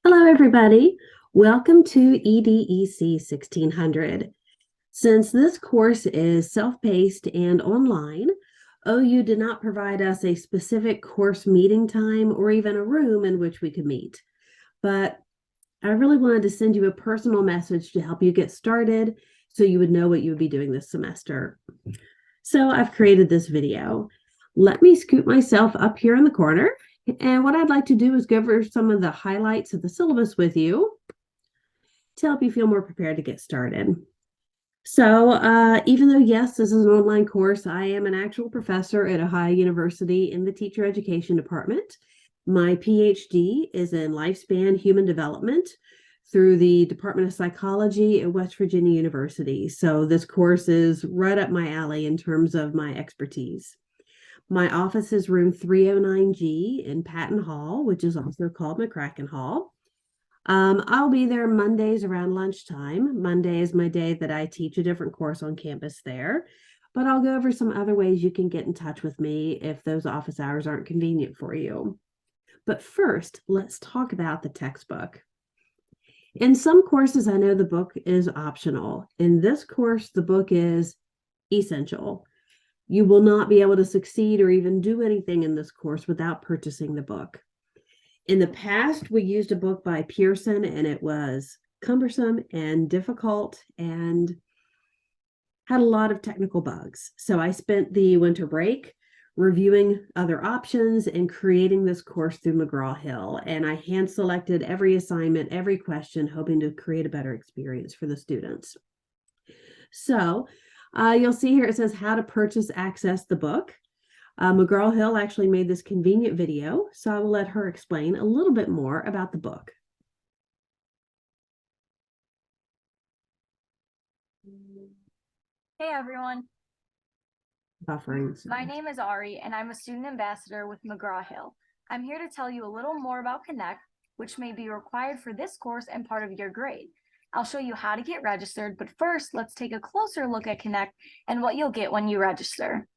Hello, everybody. Welcome to EDEC 1600. Since this course is self-paced and online, OU did not provide us a specific course meeting time or even a room in which we could meet. But I really wanted to send you a personal message to help you get started so you would know what you would be doing this semester. So I've created this video. Let me scoot myself up here in the corner. And what I'd like to do is go over some of the highlights of the syllabus with you to help you feel more prepared to get started. So even though, yes, this is an online course, I am an actual professor at Ohio University in the teacher education department. My PhD is in lifespan human development through the Department of Psychology at West Virginia University. So this course is right up my alley in terms of my expertise. My office is room 309G in Patton Hall, which is also called McCracken Hall. I'll be there Mondays around lunchtime. Monday is my day that I teach a different course on campus there, but I'll go over some other ways you can get in touch with me if those office hours aren't convenient for you. But first, let's talk about the textbook. In some courses, I know the book is optional. In this course, the book is essential. You will not be able to succeed or even do anything in this course without purchasing the book. In the past, we used a book by Pearson, and it was cumbersome and difficult and had a lot of technical bugs. So I spent the winter break reviewing other options and creating this course through McGraw-Hill. And I hand selected every assignment, every question, hoping to create a better experience for the students. So you'll see here it says how to purchase, access the book. McGraw-Hill actually made this convenient video, so I will let her explain a little bit more about the book. Hey everyone, Buffering. my name is Ari and I'm a student ambassador with McGraw-Hill. I'm here to tell you a little more about Connect, which may be required for this course and part of your grade. I'll show you how to get registered, but first let's take a closer look at Connect and what you'll get when you register.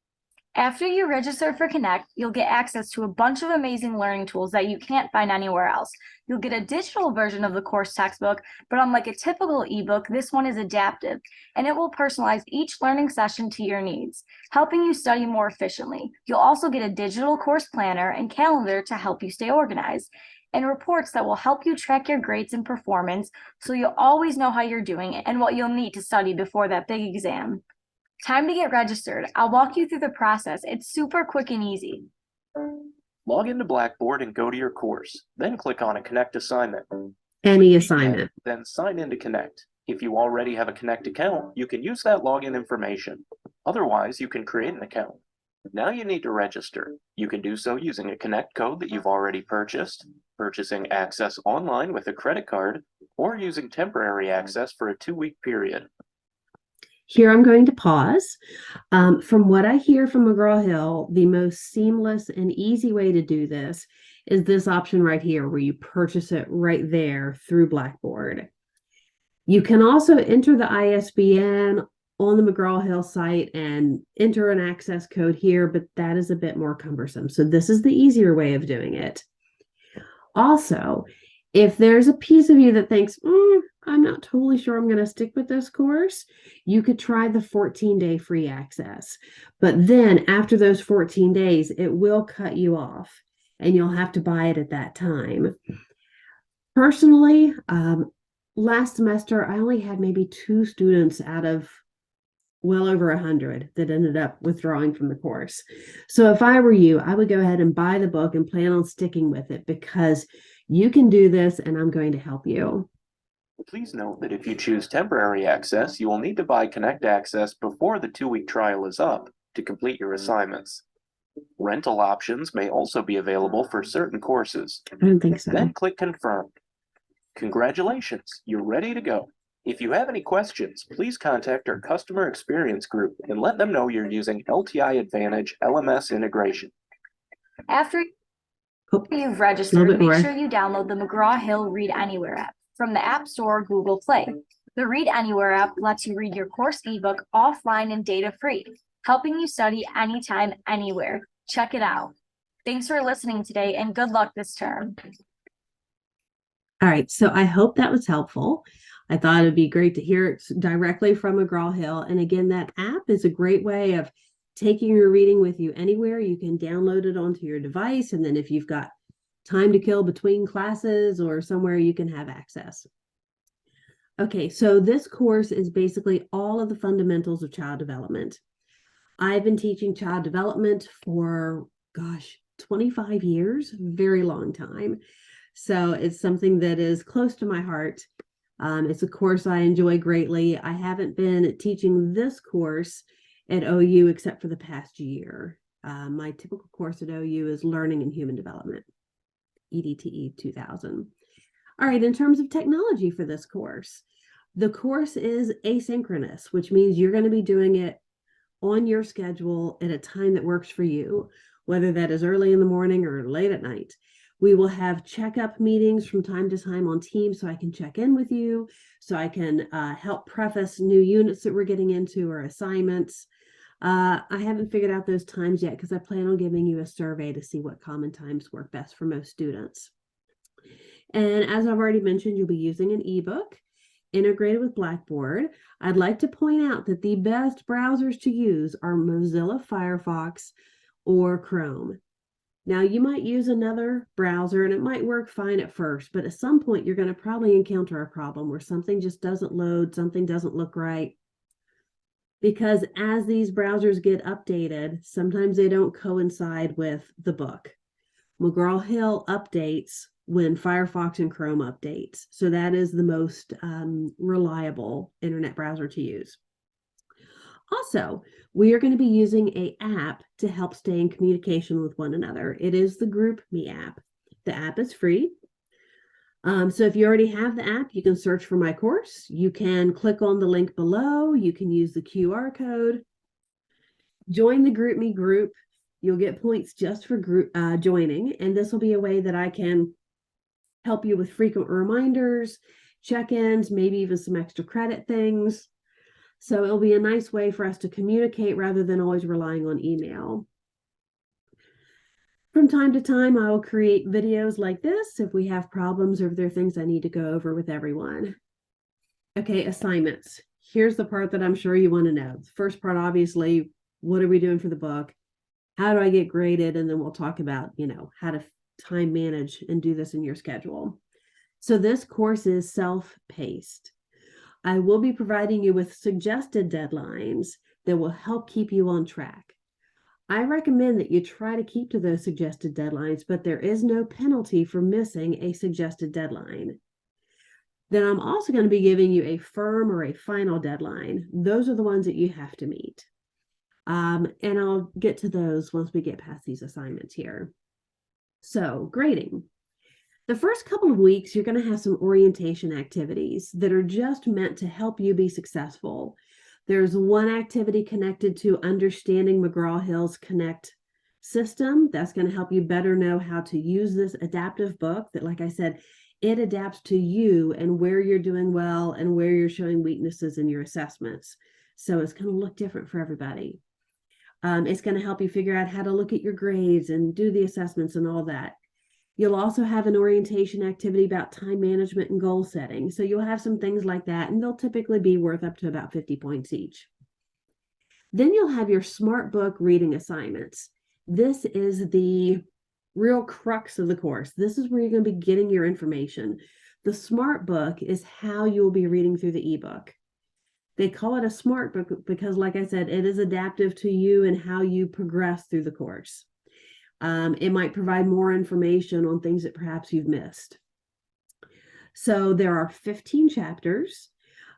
After you register for Connect, you'll get access to a bunch of amazing learning tools that you can't find anywhere else. You'll get a digital version of the course textbook, but unlike a typical ebook, this one is adaptive, and it will personalize each learning session to your needs, helping you study more efficiently. You'll also get a digital course planner and calendar to help you stay organized, and reports that will help you track your grades and performance, so you'll always know how you're doing and what you'll need to study before that big exam. Time to get registered. I'll walk you through the process. It's super quick and easy. Log into Blackboard and go to your course. Then click on a Connect assignment. Any Click assignment. Begin, then sign in to Connect. If you already have a Connect account, you can use that login information. Otherwise, you can create an account. Now you need to register. You can do so using a Connect code that you've already purchased, purchasing access online with a credit card, or using temporary access for a 2-week period. Here I'm going to pause. From what I hear from McGraw-Hill, the most seamless and easy way to do this is this option right here, where you purchase it right there through Blackboard. You can also enter the ISBN on the McGraw-Hill site and enter an access code here, but that is a bit more cumbersome. So this is the easier way of doing it. Also, if there's a piece of you that thinks, I'm not totally sure I'm going to stick with this course, you could try the 14-day free access. But then after those 14 days, it will cut you off and you'll have to buy it at that time. Personally, last semester, I only had maybe 2 students out of well over 100 that ended up withdrawing from the course. So if I were you, I would go ahead and buy the book and plan on sticking with it, because you can do this and I'm going to help you. Please note that if you choose temporary access, you will need to buy Connect access before the 2-week trial is up to complete your assignments. Rental options may also be available for certain courses. I don't think so. Then click Confirm. Congratulations, you're ready to go. If you have any questions, please contact our customer experience group and let them know you're using LTI Advantage LMS integration. After you've registered, make more. sure you download the McGraw-Hill Read Anywhere app from the App Store or Google Play. The Read Anywhere app lets you read your course ebook offline and data-free, helping you study anytime, anywhere. Check it out. Thanks for listening today and good luck this term. All right, so I hope that was helpful. I thought it'd be great to hear it directly from McGraw-Hill. And again, that app is a great way of taking your reading with you anywhere. You can download it onto your device. And then if you've got time to kill between classes or somewhere, you can have access. Okay, so this course is basically all of the fundamentals of child development. I've been teaching child development for, 25 years, very long time. So it's something that is close to my heart. It's a course I enjoy greatly. I haven't been teaching this course at OU except for the past year. My typical course at OU is Learning and Human Development, EDTE 2000. All right, in terms of technology for this course, the course is asynchronous, which means you're going to be doing it on your schedule at a time that works for you, whether that is early in the morning or late at night. We will have checkup meetings from time to time on Teams so I can check in with you, so I can help preface new units that we're getting into or assignments. I haven't figured out those times yet because I plan on giving you a survey to see what common times work best for most students. And as I've already mentioned, you'll be using an ebook integrated with Blackboard. I'd like to point out that the best browsers to use are Mozilla Firefox or Chrome. Now, you might use another browser and it might work fine at first, but at some point you're going to probably encounter a problem where something just doesn't load, something doesn't look right. Because as these browsers get updated, sometimes they don't coincide with the book. McGraw-Hill updates when Firefox and Chrome updates. So that is the most reliable internet browser to use. Also, we are going to be using an app to help stay in communication with one another. It is the GroupMe app. The app is free. So if you already have the app, you can search for my course. You can click on the link below. You can use the QR code. Join the GroupMe group. You'll get points just for joining. And this will be a way that I can help you with frequent reminders, check-ins, maybe even some extra credit things. So it'll be a nice way for us to communicate rather than always relying on email. From time to time, I will create videos like this if we have problems or if there are things I need to go over with everyone. Okay, assignments. Here's the part that I'm sure you want to know. The first part, obviously, what are we doing for the book? How do I get graded? And then we'll talk about, how to time manage and do this in your schedule. So this course is self-paced. I will be providing you with suggested deadlines that will help keep you on track. I recommend that you try to keep to those suggested deadlines, but there is no penalty for missing a suggested deadline. Then I'm also going to be giving you a firm or a final deadline. Those are the ones that you have to meet. And I'll get to those once we get past these assignments here. So, grading. The first couple of weeks, you're going to have some orientation activities that are just meant to help you be successful. There's one activity connected to understanding McGraw-Hill's Connect system. That's going to help you better know how to use this adaptive book that, like I said, it adapts to you and where you're doing well and where you're showing weaknesses in your assessments. So it's going to look different for everybody. It's going to help you figure out how to look at your grades and do the assessments and all that. You'll also have an orientation activity about time management and goal setting. So you'll have some things like that, and they'll typically be worth up to about 50 points each. Then you'll have your smart book reading assignments. This is the real crux of the course. This is where you're going to be getting your information. The smart book is how you'll be reading through the ebook. They call it a smart book because, like I said, it is adaptive to you and how you progress through the course. It might provide more information on things that perhaps you've missed. So there are 15 chapters.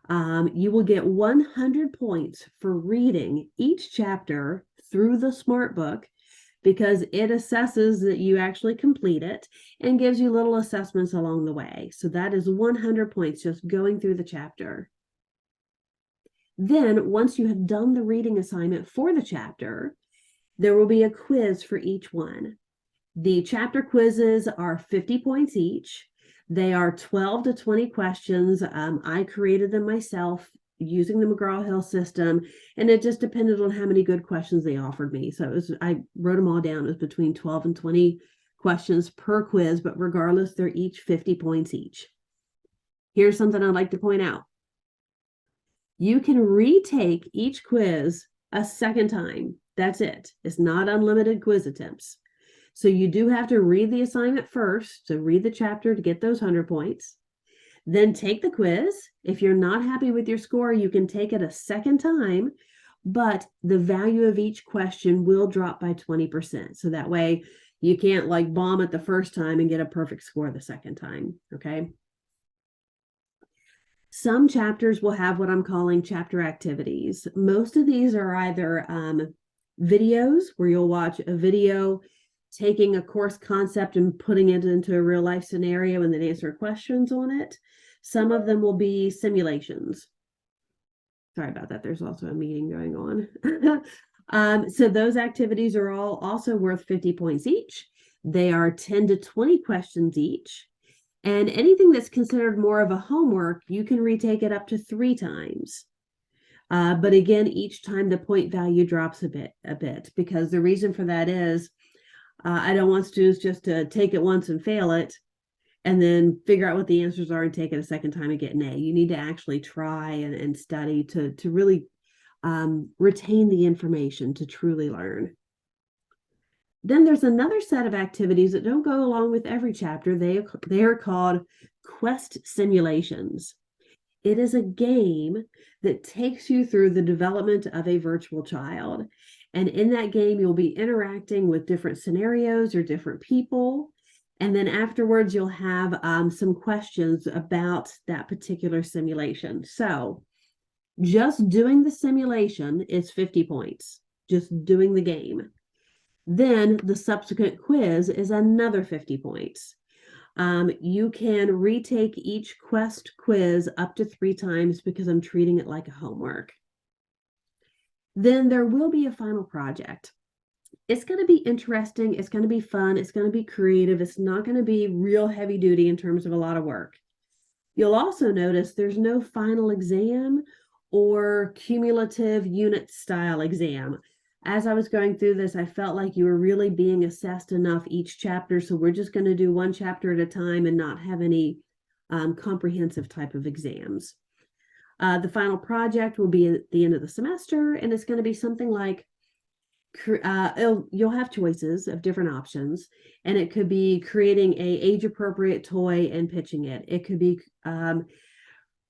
You will get 100 points for reading each chapter through the smart book because it assesses that you actually complete it and gives you little assessments along the way. So that is 100 points just going through the chapter. Then once you have done the reading assignment for the chapter, there will be a quiz for each one. The chapter quizzes are 50 points each. They are 12 to 20 questions. I created them myself using the McGraw-Hill system, and it just depended on how many good questions they offered me. So I wrote them all down. It was between 12 and 20 questions per quiz, but regardless, they're each 50 points each. Here's something I'd like to point out. You can retake each quiz a second time. That's it. It's not unlimited quiz attempts. So you do have to read the assignment first, so read the chapter to get those 100 points. Then take the quiz. If you're not happy with your score, you can take it a second time, but the value of each question will drop by 20%. So that way you can't like bomb it the first time and get a perfect score the second time, okay? Some chapters will have what I'm calling chapter activities. Most of these are either videos where you'll watch a video taking a course concept and putting it into a real life scenario and then answer questions on it. Some of them will be simulations. Sorry about that. There's also a meeting going on. So those activities are all also worth 50 points each. They are 10 to 20 questions each. And anything that's considered more of a homework, you can retake it up to 3 times. But again, each time the point value drops a bit, because the reason for that is I don't want students just to take it once and fail it and then figure out what the answers are and take it a second time and get an A. You need to actually try and study to really retain the information to truly learn. Then there's another set of activities that don't go along with every chapter. They are called quest simulations. It is a game that takes you through the development of a virtual child. And in that game, you'll be interacting with different scenarios or different people. And then afterwards, you'll have some questions about that particular simulation. So just doing the simulation is 50 points, just doing the game. Then the subsequent quiz is another 50 points. You can retake each quest quiz up to 3 times because I'm treating it like a homework. Then there will be a final project. It's going to be interesting. It's going to be fun. It's going to be creative. It's not going to be real heavy duty in terms of a lot of work. You'll also notice there's no final exam or cumulative unit style exam. As I was going through this, I felt like you were really being assessed enough each chapter. So we're just going to do one chapter at a time and not have any comprehensive type of exams. The final project will be at the end of the semester, and it's going to be something like you'll have choices of different options, and it could be creating a age-appropriate toy and pitching it. It could be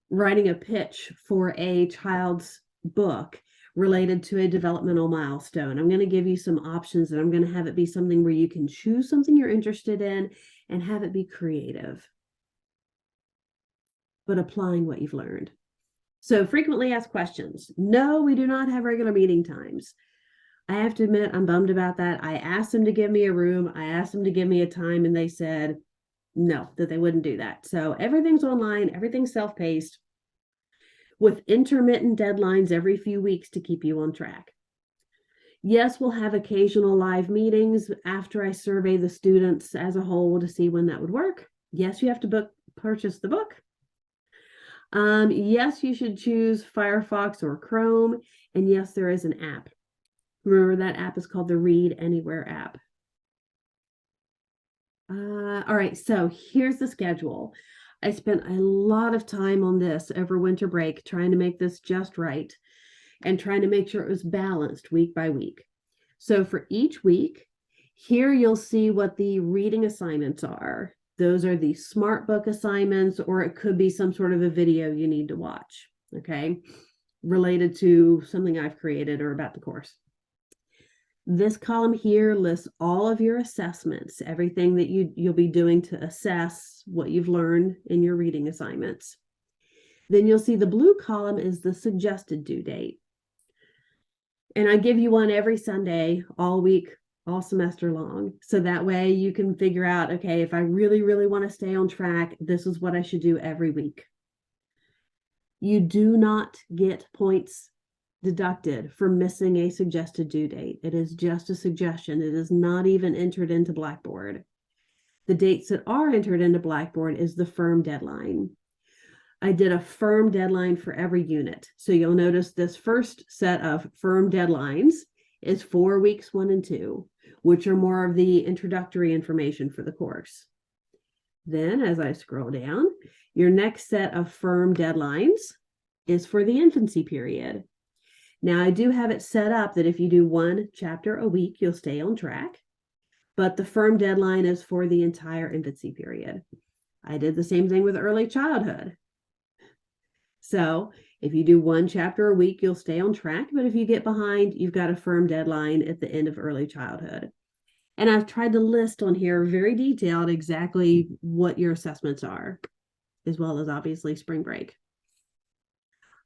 writing a pitch for a child's book related to a developmental milestone. I'm going to give you some options, and I'm going to have it be something where you can choose something you're interested in and have it be creative, but applying what you've learned. So frequently asked questions. No, we do not have regular meeting times. I have to admit, I'm bummed about that. I asked them to give me a room. I asked them to give me a time, and they said no, that they wouldn't do that. So everything's online, everything's self-paced, with intermittent deadlines every few weeks to keep you on track. Yes, we'll have occasional live meetings after I survey the students as a whole to see when that would work. Yes, you have to purchase the book. Yes, you should choose Firefox or Chrome. And yes, there is an app. Remember, that app is called the Read Anywhere app. All right, so here's the schedule. I spent a lot of time on this over winter break, trying to make this just right and trying to make sure it was balanced week by week. So for each week, here you'll see what the reading assignments are. Those are the smart book assignments, or it could be some sort of a video you need to watch, okay, related to something I've created or about the course. This column here lists all of your assessments, everything that you'll be doing to assess what you've learned in your reading assignments. Then you'll see the blue column is the suggested due date. And I give you one every Sunday, all week, all semester long. So that way you can figure out, okay, if I really, really want to stay on track, this is what I should do every week. You do not get points deducted for missing a suggested due date. It is just a suggestion. It is not even entered into Blackboard. The dates that are entered into Blackboard is the firm deadline. I did a firm deadline for every unit. So you'll notice this first set of firm deadlines is for weeks 1 and 2, which are more of the introductory information for the course. Then as I scroll down, your next set of firm deadlines is for the infancy period. Now I do have it set up that if you do one chapter a week, you'll stay on track, but the firm deadline is for the entire infancy period. I did the same thing with early childhood. So if you do one chapter a week, you'll stay on track, but if you get behind, you've got a firm deadline at the end of early childhood. And I've tried to list on here very detailed exactly what your assessments are, as well as obviously spring break.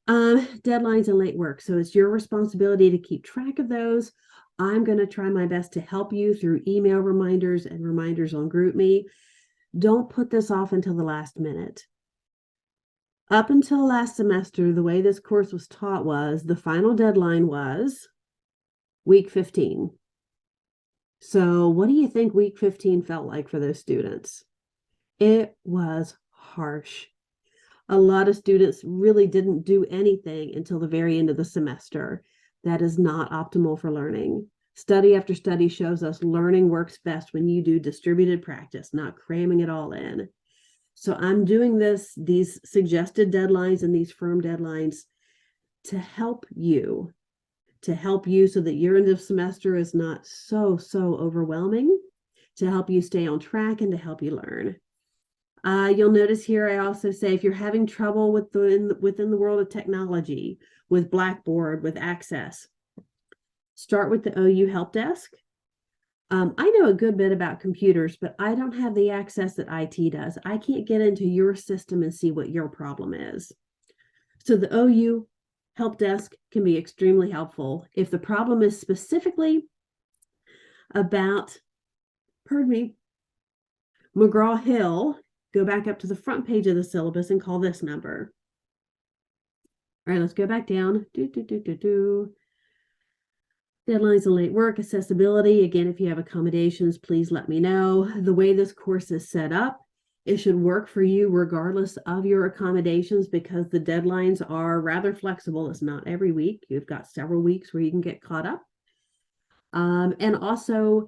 Deadlines and late work. So it's your responsibility to keep track of those. I'm going to try my best to help you through email reminders and reminders on GroupMe. Don't put this off until the last minute. Up until last semester, the way this course was taught was the final deadline was week 15. So what do you think week 15 felt like for those students? It was harsh. A lot of students really didn't do anything until the very end of the semester. That is not optimal for learning. Study after study shows us learning works best when you do distributed practice, not cramming it all in. So I'm doing these suggested deadlines and these firm deadlines to help you so that your end of semester is not so overwhelming, to help you stay on track and to help you learn. You'll notice here I also say if you're having trouble within the world of technology, with Blackboard, with Access, start with the OU Help Desk. I know a good bit about computers, but I don't have the access that IT does. I can't get into your system and see what your problem is. So the OU Help Desk can be extremely helpful. If the problem is specifically about, McGraw-Hill, go back up to the front page of the syllabus and call this number. All right, let's go back down. Deadlines and late work, accessibility. Again, if you have accommodations, please let me know. The way this course is set up, it should work for you regardless of your accommodations because the deadlines are rather flexible. It's not every week. You've got several weeks where you can get caught up. And also,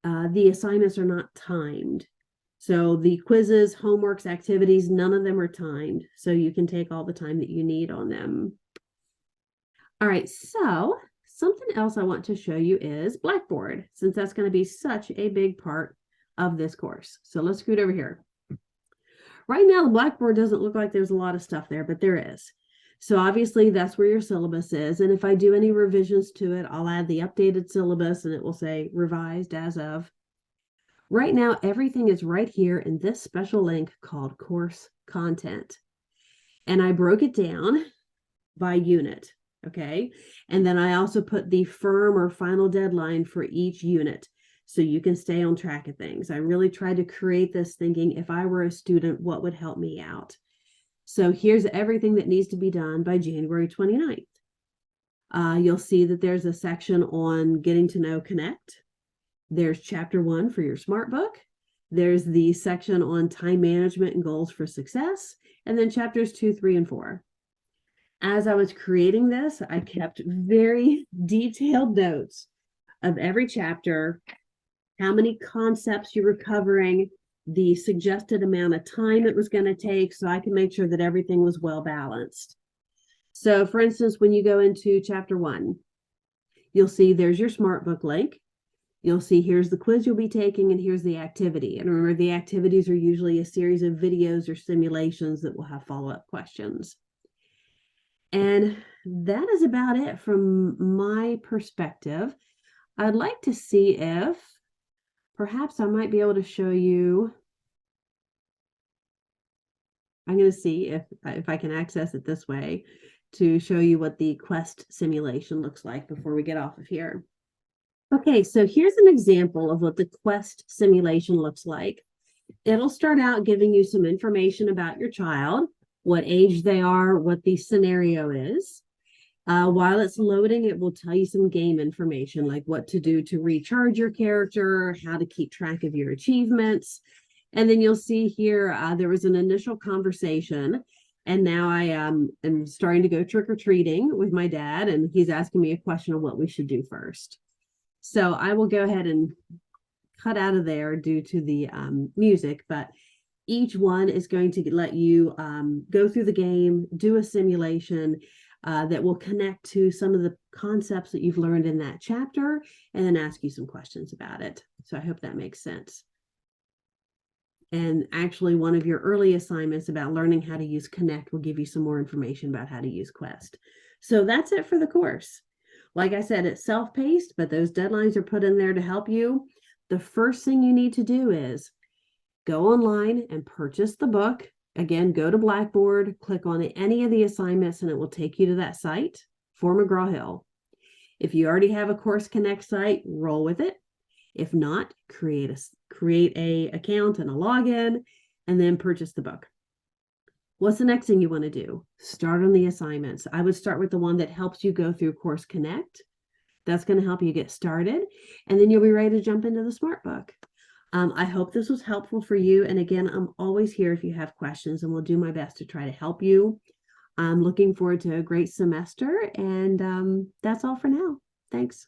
the assignments are not timed. So the quizzes, homeworks, activities, none of them are timed. So you can take all the time that you need on them. All right, so something else I want to show you is Blackboard, since that's going to be such a big part of this course. So let's scoot over here. Right now, the Blackboard doesn't look like there's a lot of stuff there, but there is. So obviously that's where your syllabus is. And if I do any revisions to it, I'll add the updated syllabus and it will say revised as of. Right now, everything is right here in this special link called course content. And I broke it down by unit, okay? And then I also put the firm or final deadline for each unit so you can stay on track of things. I really tried to create this thinking, if I were a student, what would help me out? So here's everything that needs to be done by January 29th. You'll see that there's a section on getting to know Connect. There's chapter 1 for your smart book. There's the section on time management and goals for success. And then chapters 2, 3, and 4. As I was creating this, I kept very detailed notes of every chapter, how many concepts you were covering, the suggested amount of time it was going to take, so I can make sure that everything was well balanced. So for instance, when you go into chapter 1, you'll see there's your smart book link. You'll see here's the quiz you'll be taking and here's the activity. And remember, the activities are usually a series of videos or simulations that will have follow-up questions. And that is about it from my perspective. I'd like to see if perhaps I might be able to show you. I'm going to see if I can access it this way to show you what the quest simulation looks like before we get off of here. Okay, so here's an example of what the quest simulation looks like. It'll start out giving you some information about your child, what age they are, what the scenario is. While it's loading, it will tell you some game information, like what to do to recharge your character, how to keep track of your achievements. And then you'll see here, there was an initial conversation, and now I am starting to go trick-or-treating with my dad, and he's asking me a question on what we should do first. So I will go ahead and cut out of there due to the music, but Each one is going to let you go through the game, do a simulation that will connect to some of the concepts that you've learned in that chapter, and then ask you some questions about it. So I hope that makes sense. And actually, one of your early assignments about learning how to use Connect will give you some more information about how to use Quest. So that's it for the course. Like I said, it's self-paced, but those deadlines are put in there to help you. The first thing you need to do is go online and purchase the book. Again, go to Blackboard, click on any of the assignments, and it will take you to that site for McGraw-Hill. If you already have a Course Connect site, roll with it. If not, create a account and a login, and then purchase the book. What's the next thing you want to do? Start on the assignments. I would start with the one that helps you go through Course Connect. That's going to help you get started, and then you'll be ready to jump into the Smart Book. I hope this was helpful for you. And again, I'm always here if you have questions, and we'll do my best to try to help you. I'm looking forward to a great semester, and that's all for now. Thanks.